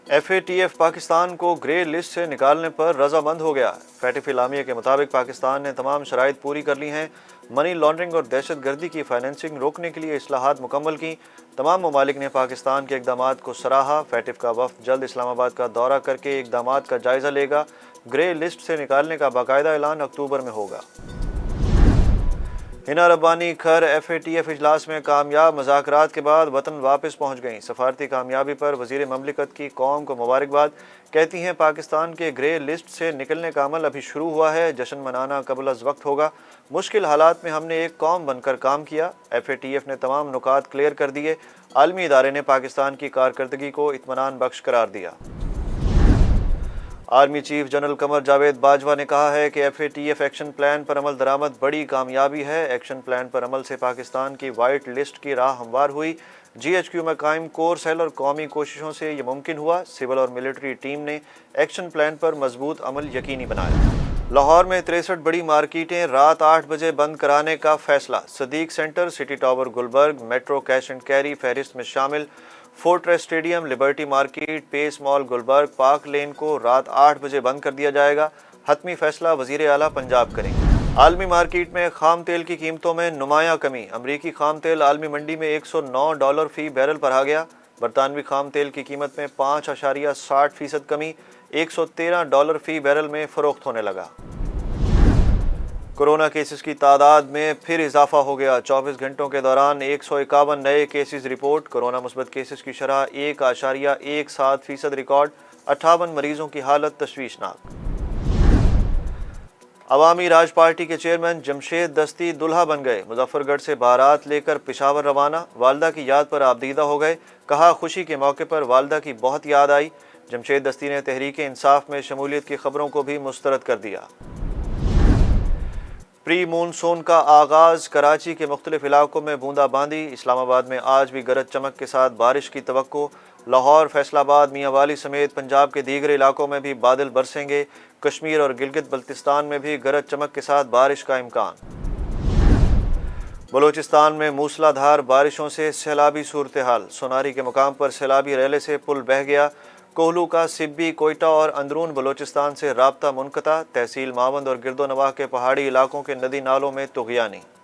FATF Pakistan کو grey list سے نکالنے پر رضامند ہو گیا۔ فیٹف اعلامیہ کے مطابق پاکستان نے تمام شرائط پوری کر لی ہیں۔ منی لانڈرنگ اور دہشت گردی کی فائننسنگ روکنے کے لیے اصلاحات مکمل کی۔ تمام ممالک نے پاکستان کے اقدامات کو سراہا۔ فیٹف کا وفد جلد اسلام آباد کا دورہ کر کے اقدامات کا جائزہ لے گا۔ گرے لسٹ سے نکالنے کا باقاعدہ اعلان اکتوبر میں ہوگا۔ ہنا ربانی کھر FATF اجلاس میں کامیاب مذاکرات کے بعد وطن واپس پہنچ گئیں۔ سفارتی کامیابی پر وزیر مملکت کی قوم کو مبارکباد۔ کہتی ہیں پاکستان کے گرے لسٹ سے نکلنے کا عمل ابھی شروع ہوا ہے، جشن منانا قبل از وقت ہوگا۔ مشکل حالات میں ہم نے ایک قوم بن کر کام کیا۔ FATF نے تمام نکات کلیئر کر دیے۔ عالمی ادارے نے پاکستان کی کارکردگی کو اطمینان بخش قرار دیا۔ Army chief general Qamar Javed Bajwa نے کہا ہے کہ FATF ایکشن پلان پر عمل درآمد بڑی کامیابی ہے۔ ایکشن پلان پر عمل سے پاکستان کی وائٹ لسٹ کی راہ ہموار ہوئی۔ GHQ میں قائم کور سیل اور قومی کوششوں سے یہ ممکن ہوا۔ سول اور ملٹری ٹیم نے ایکشن پلان پر مضبوط عمل یقینی بنایا۔ لاہور میں 63 بڑی مارکیٹیں رات 8 بجے بند کرانے کا فیصلہ۔ Siddique centre, city tower Gulberg, metro cash and carry فہرست میں شامل۔ Fortress stadium, liberty market, pace mall Gulberg, park lane کو رات 8 بجے بند کر دیا جائے گا۔ حتمی فیصلہ وزیر اعلیٰ پنجاب کریں گے۔ عالمی مارکیٹ میں خام تیل کی قیمتوں میں نمایاں کمی۔ امریکی خام تیل عالمی منڈی میں $109 فی بیرل پر آ گیا۔ برطانوی خام تیل کی قیمت میں 5.60% کمی، $113 فی بیرل میں فروخت ہونے لگا۔ کورونا کیسز کی تعداد میں پھر اضافہ ہو گیا۔ 24 گھنٹوں کے دوران 151 نئے کیسز رپورٹ۔ کورونا مثبت کیسز کی شرح 1.17% ریکارڈ۔ 58 مریضوں کی حالت تشویشناک۔ عوامی راج پارٹی کے چیئرمین جمشید دستی دلہا بن گئے۔ مظفر گڑھ سے بارات لے کر پشاور روانہ۔ والدہ کی یاد پر آبدیدہ ہو گئے۔ کہا خوشی کے موقع پر والدہ کی بہت یاد آئی۔ جمشید دستی نے تحریک انصاف میں شمولیت کی خبروں کو بھی مسترد کر دیا۔ پری مونسون کا آغاز۔ کراچی کے مختلف علاقوں میں بوندا باندی۔ اسلام آباد میں آج بھی گرج چمک کے ساتھ بارش کی توقع۔ لاہور، فیصل آباد، میاں والی سمیت پنجاب کے دیگر علاقوں میں بھی بادل برسیں گے۔ کشمیر اور گلگت بلتستان میں بھی گرج چمک کے ساتھ بارش کا امکان۔ بلوچستان میں موسلا دھار بارشوں سے سیلابی صورتحال۔ سوناری کے مقام پر سیلابی ریلے سے پل بہہ گیا۔ کوہلو کا سبی، کوئٹہ اور اندرون بلوچستان سے رابطہ منقطع۔ تحصیل ماوند اور گرد و نواح کے پہاڑی علاقوں کے ندی نالوں میں طغیانی۔